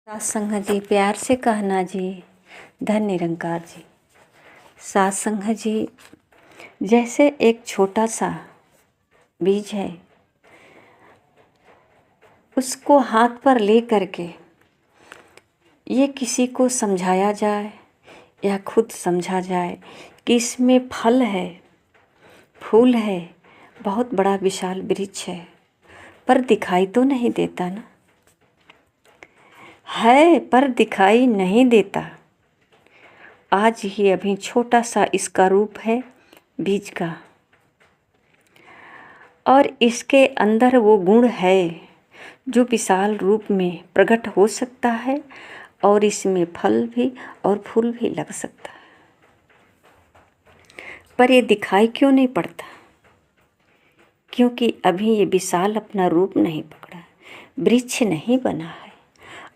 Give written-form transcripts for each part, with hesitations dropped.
सात संगत जी, प्यार से कहना जी, धन निरंकार जी। सात संगत जी, जैसे एक छोटा सा बीज है, उसको हाथ पर ले करके ये किसी को समझाया जाए या खुद समझा जाए कि इसमें फल है, फूल है, बहुत बड़ा विशाल वृक्ष है, पर दिखाई तो नहीं देता ना। है पर दिखाई नहीं देता। आज ही अभी छोटा सा इसका रूप है बीज का, और इसके अंदर वो गुण है जो विशाल रूप में प्रकट हो सकता है, और इसमें फल भी और फूल भी लग सकता है। पर ये दिखाई क्यों नहीं पड़ता? क्योंकि अभी ये विशाल अपना रूप नहीं पकड़ा, वृक्ष नहीं बना है।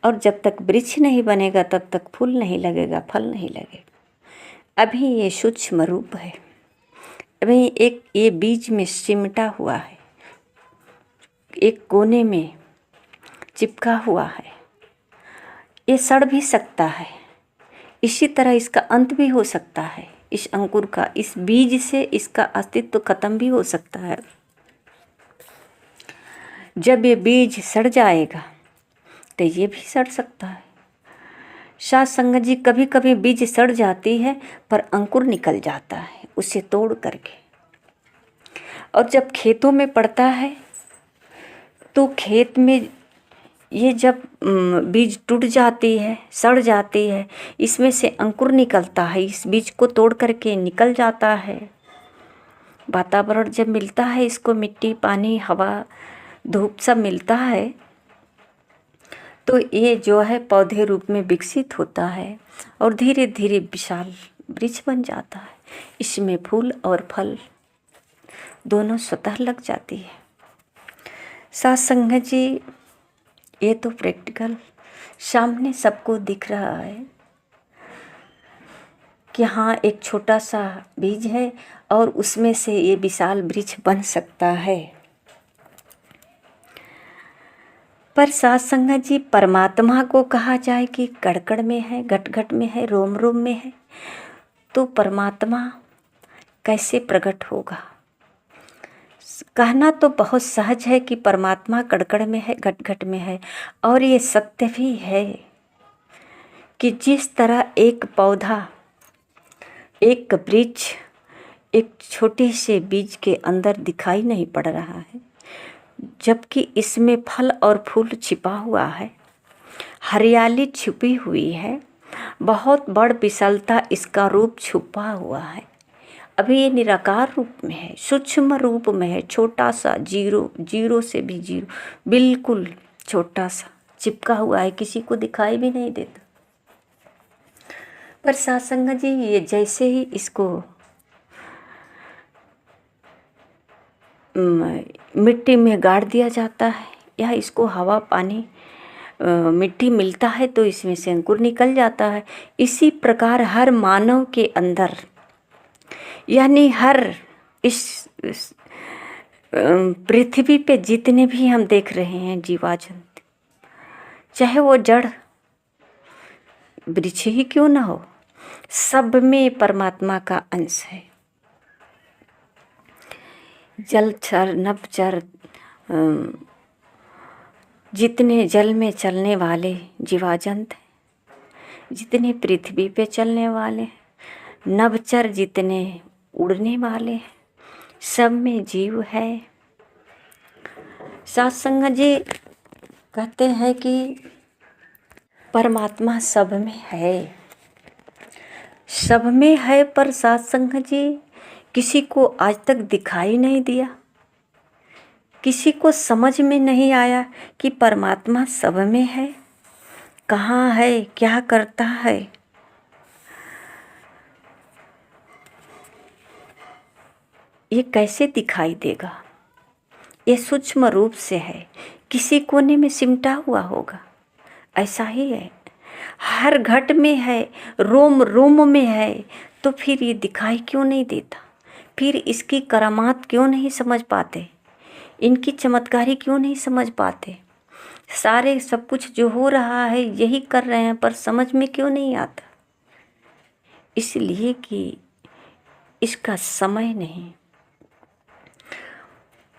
और जब तक वृक्ष नहीं बनेगा तब तक फूल नहीं लगेगा, फल नहीं लगेगा। अभी ये सूक्ष्म रूप है, अभी एक ये बीज में सिमटा हुआ है, एक कोने में चिपका हुआ है। ये सड़ भी सकता है, इसी तरह इसका अंत भी हो सकता है। इस अंकुर का, इस बीज से इसका अस्तित्व खत्म भी हो सकता है। जब ये बीज सड़ जाएगा तो ये भी सड़ सकता है। सात संगत जी, कभी कभी बीज सड़ जाती है पर अंकुर निकल जाता है उसे तोड़ करके। और जब खेतों में पड़ता है तो खेत में ये जब बीज टूट जाती है, सड़ जाती है, इसमें से अंकुर निकलता है, इस बीज को तोड़ करके निकल जाता है। वातावरण जब मिलता है इसको, मिट्टी, पानी, हवा, धूप सब मिलता है, तो ये जो है पौधे रूप में विकसित होता है और धीरे धीरे विशाल वृक्ष बन जाता है। इसमें फूल और फल दोनों स्वतः लग जाती है। सात संगत जी, ये तो प्रैक्टिकल सामने सबको दिख रहा है कि हाँ, एक छोटा सा बीज है और उसमें से ये विशाल वृक्ष बन सकता है। पर सात संगत जी, परमात्मा को कहा जाए कि कण कण में है, घट घट में है, रोम रोम में है, तो परमात्मा कैसे प्रकट होगा? कहना तो बहुत सहज है कि परमात्मा कण कण में है, घट घट में है, और ये सत्य भी है कि जिस तरह एक पौधा, एक वृक्ष एक छोटे से बीज के अंदर दिखाई नहीं पड़ रहा है, जबकि इसमें फल और फूल छिपा हुआ है, हरियाली छिपी हुई है, बहुत बड़ विशालता इसका रूप छुपा हुआ है। अभी ये निराकार रूप में है, सूक्ष्म रूप में है, छोटा सा जीरो, जीरो से भी जीरो, बिल्कुल छोटा सा चिपका हुआ है, किसी को दिखाई भी नहीं देता। पर सात संगत जी, ये जैसे ही इसको मिट्टी में गाड़ दिया जाता है या इसको हवा, पानी, मिट्टी मिलता है तो इसमें से अंकुर निकल जाता है। इसी प्रकार हर मानव के अंदर, यानी हर इस पृथ्वी पे जितने भी हम देख रहे हैं जीवाजंत, चाहे वो जड़ वृक्ष ही क्यों ना हो, सब में परमात्मा का अंश है। जलचर, नभचर, जितने जल में चलने वाले जीवाजंत हैं, जितने पृथ्वी पे चलने वाले, नभचर जितने उड़ने वाले, सब में जीव है। सात संगत जी कहते हैं कि परमात्मा सब में है, सब में है, पर सात संगत जी किसी को आज तक दिखाई नहीं दिया, किसी को समझ में नहीं आया कि परमात्मा सब में है, कहाँ है, क्या करता है। ये कैसे दिखाई देगा? ये सूक्ष्म रूप से है, किसी कोने में सिमटा हुआ होगा, ऐसा ही है। हर घट में है, रोम रोम में है, तो फिर ये दिखाई क्यों नहीं देता? फिर इसकी करामात क्यों नहीं समझ पाते? इनकी चमत्कारी क्यों नहीं समझ पाते? सारे सब कुछ जो हो रहा है यही कर रहे हैं, पर समझ में क्यों नहीं आता? इसलिए कि इसका समय नहीं,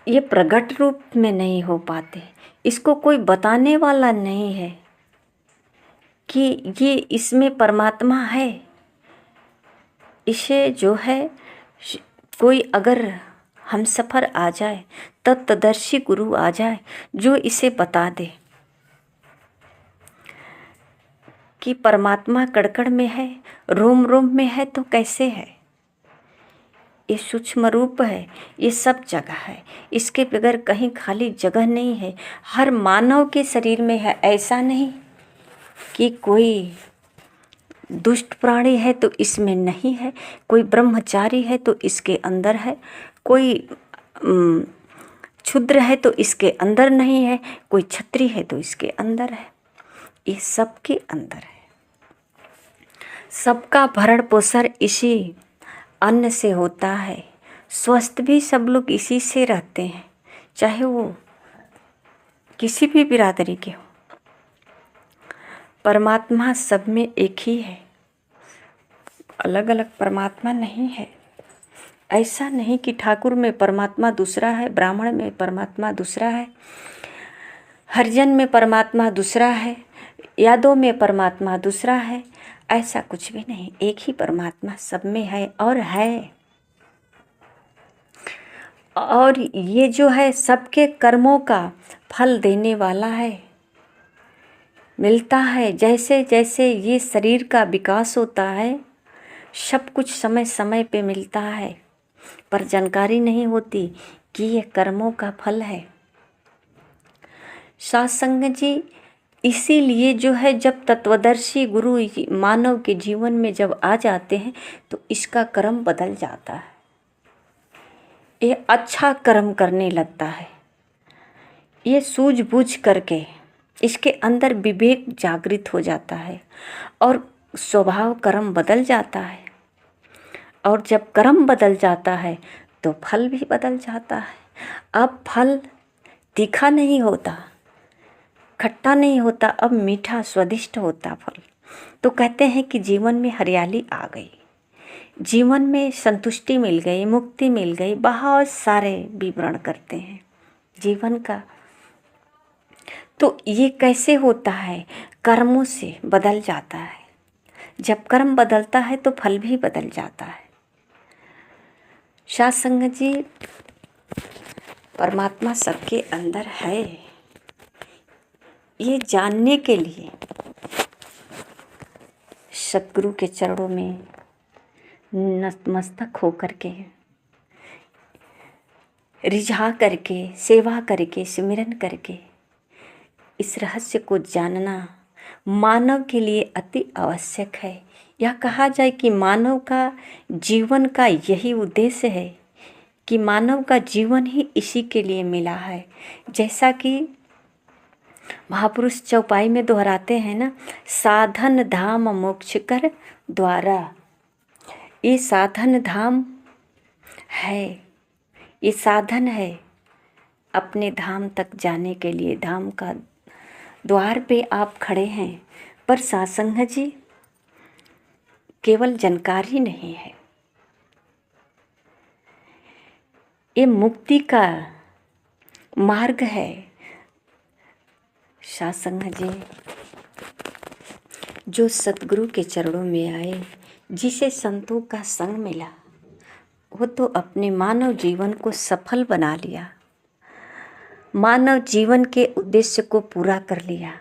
ये प्रकट रूप में नहीं हो पाते। इसको कोई बताने वाला नहीं है कि ये इसमें परमात्मा है। इसे जो है कोई अगर हम सफ़र आ जाए, तत्वदर्शी गुरु आ जाए जो इसे बता दे कि परमात्मा कण-कण में है, रोम रोम में है, तो कैसे है? ये सूक्ष्म रूप है, ये सब जगह है, इसके बगैर कहीं खाली जगह नहीं है। हर मानव के शरीर में है। ऐसा नहीं कि कोई दुष्ट प्राणी है तो इसमें नहीं है, कोई ब्रह्मचारी है तो इसके अंदर है, कोई क्षुद्र है तो इसके अंदर नहीं है, कोई क्षत्रिय है तो इसके अंदर है। ये सबके अंदर है। सबका भरण पोषण इसी अन्न से होता है। स्वस्थ भी सब लोग इसी से रहते हैं, चाहे वो किसी भी बिरादरी के हो। परमात्मा सब में एक ही है, अलग अलग परमात्मा नहीं है। ऐसा नहीं कि ठाकुर में परमात्मा दूसरा है, ब्राह्मण में परमात्मा दूसरा है, हरिजन में परमात्मा दूसरा है, यादव में परमात्मा दूसरा है। ऐसा कुछ भी नहीं, एक ही परमात्मा सब में है और है। और ये जो है सबके कर्मों का फल देने वाला है, मिलता है। जैसे जैसे ये शरीर का विकास होता है, सब कुछ समय समय पे मिलता है, पर जानकारी नहीं होती कि ये कर्मों का फल है। सत्संग जी इसीलिए जो है, जब तत्वदर्शी गुरु मानव के जीवन में जब आ जाते हैं तो इसका कर्म बदल जाता है। ये अच्छा कर्म करने लगता है। ये सूझबूझ करके इसके अंदर विवेक जागृत हो जाता है और स्वभाव कर्म बदल जाता है। और जब कर्म बदल जाता है तो फल भी बदल जाता है। अब फल तीखा नहीं होता, खट्टा नहीं होता, अब मीठा स्वादिष्ट होता फल। तो कहते हैं कि जीवन में हरियाली आ गई, जीवन में संतुष्टि मिल गई, मुक्ति मिल गई। बहुत सारे विवरण करते हैं जीवन का। तो ये कैसे होता है? कर्मों से बदल जाता है। जब कर्म बदलता है तो फल भी बदल जाता है। सत्संग जी परमात्मा सबके अंदर है, ये जानने के लिए सतगुरु के चरणों में नतमस्तक होकर के, रिझा करके, सेवा करके, सिमरन करके इस रहस्य को जानना मानव के लिए अति आवश्यक है। यह कहा जाए कि मानव का जीवन का यही उद्देश्य है कि मानव का जीवन ही इसी के लिए मिला है। जैसा कि महापुरुष चौपाई में दोहराते हैं ना, साधन धाम मोक्ष कर द्वारा। ये साधन धाम है, ये साधन है अपने धाम तक जाने के लिए। धाम का द्वार पे आप खड़े हैं, पर सत्संग जी केवल जानकारी नहीं है, ये मुक्ति का मार्ग है। सत्संग जी जो सतगुरु के चरणों में आए, जिसे संतों का संग मिला, वो तो अपने मानव जीवन को सफल बना लिया, मानव जीवन के उद्देश्य को पूरा कर लिया।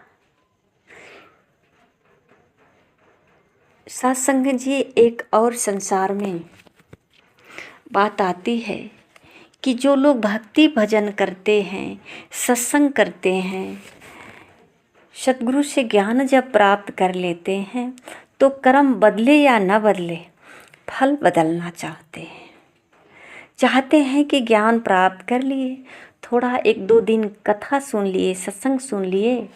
सत्संग जी एक और संसार में बात आती है कि जो लोग भक्ति भजन करते हैं, सत्संग करते हैं, सतगुरु से ज्ञान जब प्राप्त कर लेते हैं तो कर्म बदले या न बदले, फल बदलना चाहते हैं कि ज्ञान प्राप्त कर लिए, थोड़ा एक दो दिन कथा सुन लिए, सत्संग सुन लिए,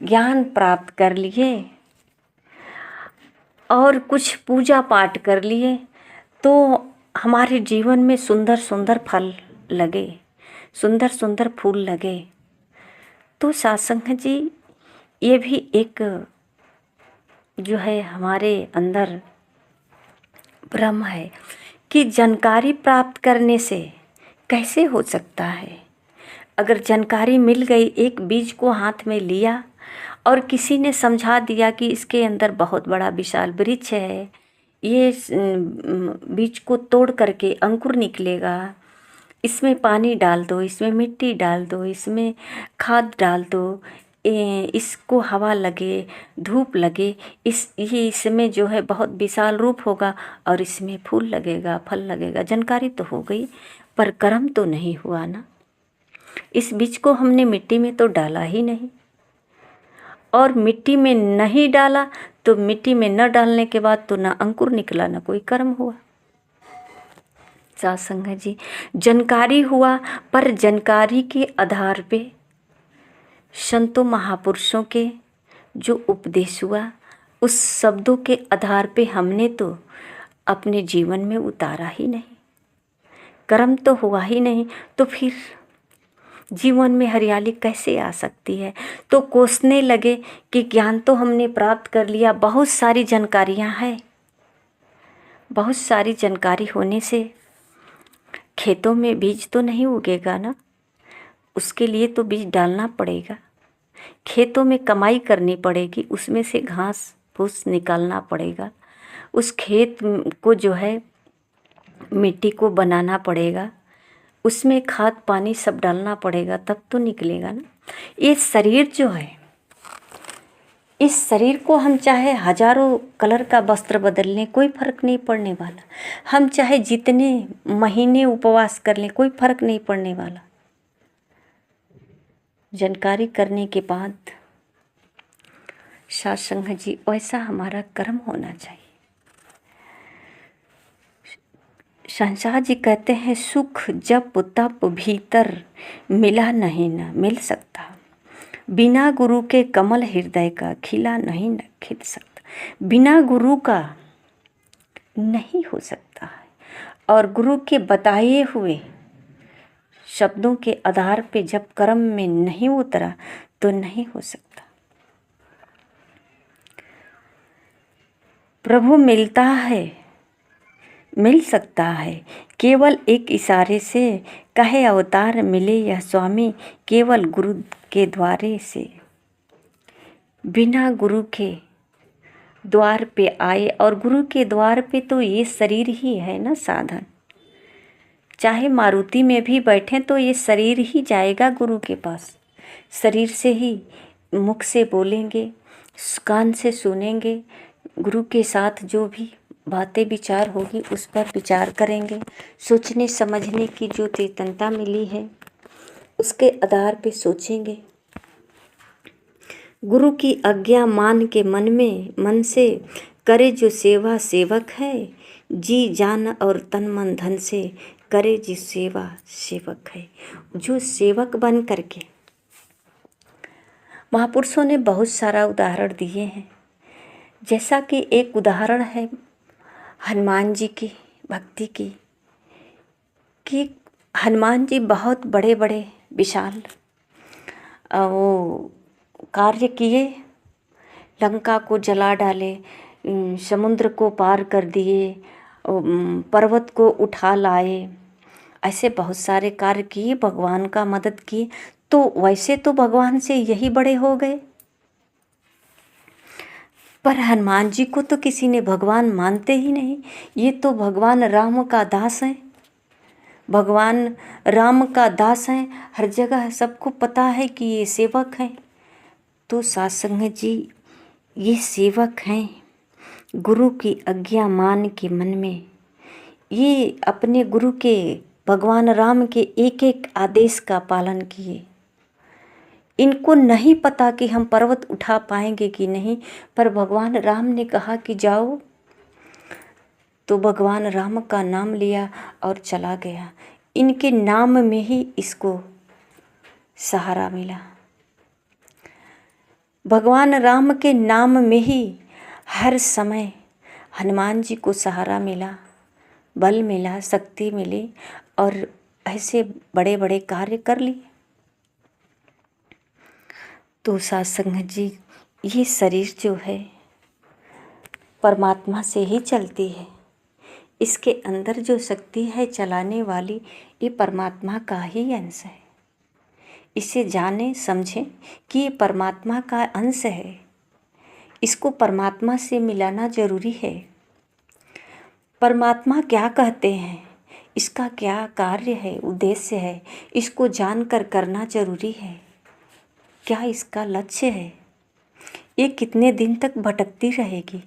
ज्ञान प्राप्त कर लिए और कुछ पूजा पाठ कर लिए, तो हमारे जीवन में सुंदर सुंदर फल लगे, सुंदर सुंदर फूल लगे, तो सत्संग जी ये भी एक जो है हमारे अंदर भ्रम है कि जानकारी प्राप्त करने से कैसे हो सकता है। अगर जानकारी मिल गई, एक बीज को हाथ में लिया और किसी ने समझा दिया कि इसके अंदर बहुत बड़ा विशाल वृक्ष है, ये बीज को तोड़ करके अंकुर निकलेगा, इसमें पानी डाल दो, इसमें मिट्टी डाल दो, इसमें खाद डाल दो, इसको हवा लगे, धूप लगे, ये इसमें जो है बहुत विशाल रूप होगा और इसमें फूल लगेगा, फल लगेगा। जानकारी तो हो गई पर कर्म तो नहीं हुआ ना। इस बीज को हमने मिट्टी में तो डाला ही नहीं, और मिट्टी में नहीं डाला तो मिट्टी में न डालने के बाद तो ना अंकुर निकला, ना कोई कर्म हुआ। सत्संग जी, जानकारी हुआ पर जानकारी के आधार पे संतों महापुरुषों के जो उपदेश हुआ उस शब्दों के आधार पे हमने तो अपने जीवन में उतारा ही नहीं, कर्म तो हुआ ही नहीं, तो फिर जीवन में हरियाली कैसे आ सकती है। तो कोसने लगे कि ज्ञान तो हमने प्राप्त कर लिया, बहुत सारी जानकारियाँ हैं, बहुत सारी जानकारी होने से खेतों में बीज तो नहीं उगेगा ना, उसके लिए तो बीज डालना पड़ेगा, खेतों में कमाई करनी पड़ेगी, उसमें से घास फूस निकालना पड़ेगा, उस खेत को जो है मिट्टी को बनाना पड़ेगा, उसमें खाद पानी सब डालना पड़ेगा, तब तो निकलेगा ना। ये शरीर जो है, इस शरीर को हम चाहे हजारों कलर का वस्त्र बदल लें, कोई फर्क नहीं पड़ने वाला। हम चाहे जितने महीने उपवास कर लें, कोई फर्क नहीं पड़ने वाला। जानकारी करने के बाद सत्संग जी वैसा हमारा कर्म होना चाहिए। संसार जी कहते हैं सुख जप तप भीतर मिला नहीं न मिल सकता, बिना गुरु के कमल हृदय का खिला नहीं न खिल सकता। बिना गुरु का नहीं हो सकता है, और गुरु के बताए हुए शब्दों के आधार पे जब कर्म में नहीं उतरा तो नहीं हो सकता। प्रभु मिलता है, मिल सकता है केवल एक इशारे से, कहे अवतार मिले यह स्वामी केवल गुरु के द्वारे से। बिना गुरु के द्वार पे आए, और गुरु के द्वार पे तो ये शरीर ही है ना साधन। चाहे मारुति में भी बैठें तो ये शरीर ही जाएगा गुरु के पास, शरीर से ही मुख से बोलेंगे, कान से सुनेंगे, गुरु के साथ जो भी बातें विचार होगी उस पर विचार करेंगे, सोचने समझने की जो चेतनता मिली है उसके आधार पे सोचेंगे। गुरु की आज्ञा मान के मन से करे जो सेवा सेवक है, जी जान और तन मन धन से करे जी सेवा सेवक है। जो सेवक बन करके, महापुरुषों ने बहुत सारा उदाहरण दिए हैं, जैसा कि एक उदाहरण है हनुमान जी की भक्ति की, कि हनुमान जी बहुत बड़े बड़े विशाल वो कार्य किए, लंका को जला डाले, समुद्र को पार कर दिए, पर्वत को उठा लाए, ऐसे बहुत सारे कार्य किए, भगवान का मदद की। तो वैसे तो भगवान से यही बड़े हो गए, पर हनुमान जी को तो किसी ने भगवान मानते ही नहीं। ये तो भगवान राम का दास है, भगवान राम का दास है, हर जगह सबको पता है कि ये सेवक हैं। तो सत्संग जी ये सेवक हैं, गुरु की आज्ञा मान के मन में ये अपने गुरु के भगवान राम के एक एक आदेश का पालन किए। इनको नहीं पता कि हम पर्वत उठा पाएंगे कि नहीं, पर भगवान राम ने कहा कि जाओ, तो भगवान राम का नाम लिया और चला गया। इनके नाम में ही इसको सहारा मिला, भगवान राम के नाम में ही हर समय हनुमान जी को सहारा मिला, बल मिला, शक्ति मिली, और ऐसे बड़े बड़े कार्य कर लिए। तो साथ संगत जी, ये शरीर जो है परमात्मा से ही चलती है। इसके अंदर जो शक्ति है चलाने वाली, ये परमात्मा का ही अंश है। इसे जाने समझें कि ये परमात्मा का अंश है। इसको परमात्मा से मिलाना जरूरी है। परमात्मा क्या कहते हैं, इसका क्या कार्य है, उद्देश्य है, इसको जानकर करना जरूरी है। क्या इसका लक्ष्य है, ये कितने दिन तक भटकती रहेगी।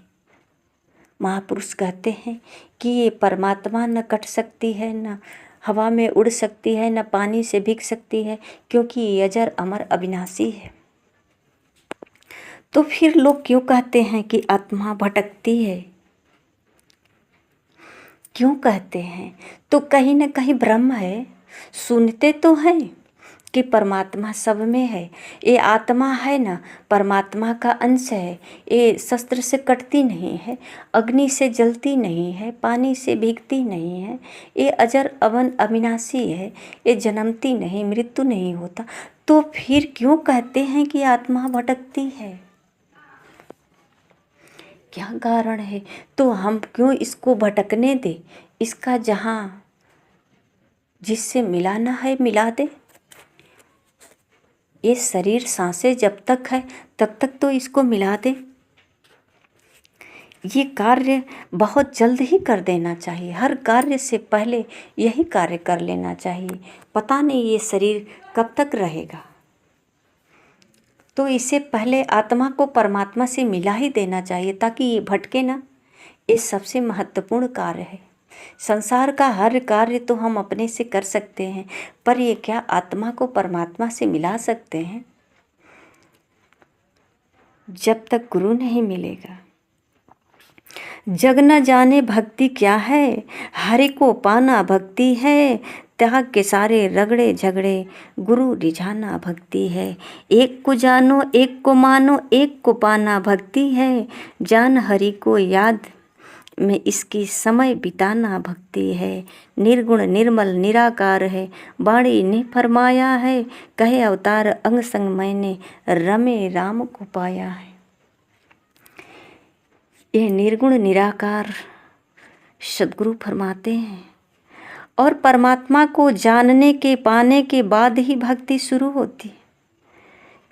महापुरुष कहते हैं कि ये परमात्मा न कट सकती है, न हवा में उड़ सकती है, न पानी से भीग सकती है, क्योंकि ये अजर अमर अविनाशी है। तो फिर लोग क्यों कहते हैं कि आत्मा भटकती है? क्यों कहते हैं? तो कहीं न कहीं भ्रम है। सुनते तो हैं कि परमात्मा सब में है, ये आत्मा है ना, परमात्मा का अंश है। ये शस्त्र से कटती नहीं है, अग्नि से जलती नहीं है, पानी से भीगती नहीं है, ये अजर अवन अविनाशी है, ये जन्मती नहीं, मृत्यु नहीं होता। तो फिर क्यों कहते हैं कि आत्मा भटकती है? क्या कारण है? तो हम क्यों इसको भटकने दे? इसका जहाँ जिससे मिलाना है मिला दे। ये शरीर सांसें जब तक है तब तक तो इसको मिला दे। ये कार्य बहुत जल्द ही कर देना चाहिए। हर कार्य से पहले यही कार्य कर लेना चाहिए। पता नहीं ये शरीर कब तक रहेगा, तो इससे पहले आत्मा को परमात्मा से मिला ही देना चाहिए ताकि ये भटके ना। ये सबसे महत्वपूर्ण कार्य है। संसार का हर कार्य तो हम अपने से कर सकते हैं, पर ये क्या आत्मा को परमात्मा से मिला सकते हैं? जब तक गुरु नहीं मिलेगा। जग न जाने भक्ति क्या है, हरि को पाना भक्ति है, त्याग के सारे रगड़े झगड़े, गुरु रिझाना भक्ति है। एक को जानो एक को मानो, एक को पाना भक्ति है, जान हरि को याद में इसकी समय बिताना भक्ति है। निर्गुण निर्मल निराकार है, वाणी ने फरमाया है, कहे अवतार अंग संग मैंने रमे राम को पाया है। यह निर्गुण निराकार सद्गुरु फरमाते हैं। और परमात्मा को जानने के पाने के बाद ही भक्ति शुरू होती।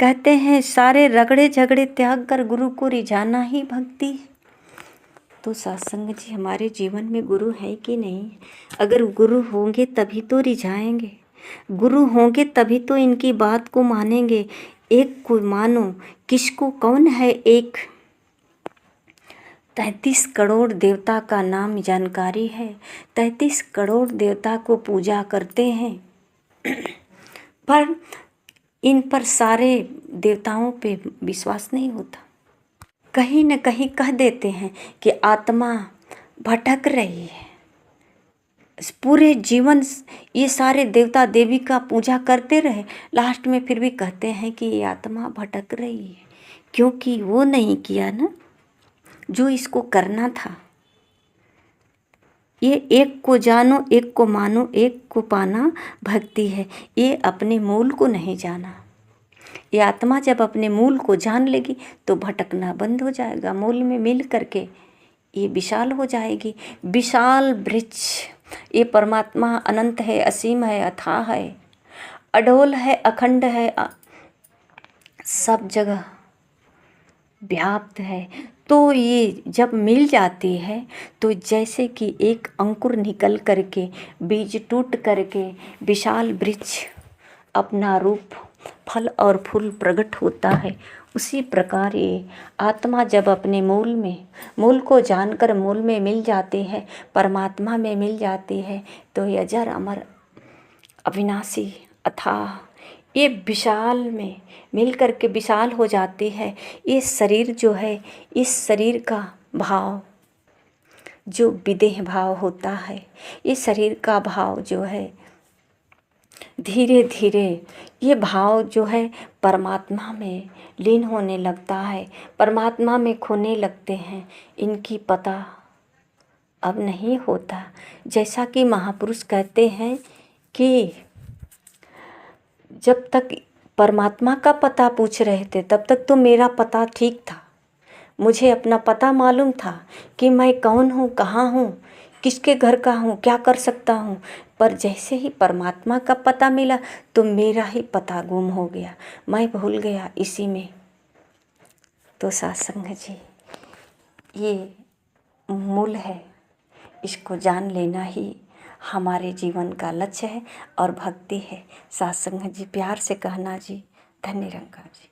कहते हैं सारे रगड़े झगड़े त्याग कर गुरु को रिझाना ही भक्ति है। तो सत्संग जी, हमारे जीवन में गुरु है कि नहीं? अगर गुरु होंगे तभी तो रिझाएंगे, गुरु होंगे तभी तो इनकी बात को मानेंगे। एक को मानो, किसको कौन है एक? 33 करोड़ देवता का नाम जानकारी है, 33 करोड़ देवता को पूजा करते हैं, पर इन पर सारे देवताओं पे विश्वास नहीं होता। कहीं न कहीं कह देते हैं कि आत्मा भटक रही है। पूरे जीवन ये सारे देवता देवी का पूजा करते रहे, लास्ट में फिर भी कहते हैं कि ये आत्मा भटक रही है, क्योंकि वो नहीं किया ना जो इसको करना था। ये एक को जानो एक को मानो, एक को पाना भक्ति है। ये अपने मूल को नहीं जाना। ये आत्मा जब अपने मूल को जान लेगी तो भटकना बंद हो जाएगा। मूल में मिल करके ये विशाल हो जाएगी। विशाल वृक्ष, ये परमात्मा अनंत है, असीम है, अथाह है, अडोल है, अखंड है, सब जगह व्याप्त है। तो ये जब मिल जाती है तो जैसे कि एक अंकुर निकल करके, बीज टूट करके विशाल वृक्ष अपना रूप फल और फूल प्रकट होता है, उसी प्रकार ये आत्मा जब अपने मूल को जानकर मूल में मिल जाती है, परमात्मा में मिल जाती है, तो ये अजर अमर अविनाशी अथाह ये विशाल में मिल करके विशाल हो जाती है। ये शरीर जो है, इस शरीर का भाव जो विदेह भाव होता है, ये शरीर का भाव जो है धीरे धीरे ये भाव जो है परमात्मा में लीन होने लगता है, परमात्मा में खोने लगते हैं। इनकी पता अब नहीं होता। जैसा कि महापुरुष कहते हैं कि जब तक परमात्मा का पता पूछ रहे थे, तब तक तो मेरा पता ठीक था। मुझे अपना पता मालूम था कि मैं कौन हूँ, कहाँ हूँ, किसके घर का हूँ, क्या कर सकता हूँ। पर जैसे ही परमात्मा का पता मिला तो मेरा ही पता गुम हो गया, मैं भूल गया इसी में। तो सत्संग जी ये मूल है, इसको जान लेना ही हमारे जीवन का लक्ष्य है और भक्ति है। सत्संग जी प्यार से कहना जी। धन्य रंगा जी।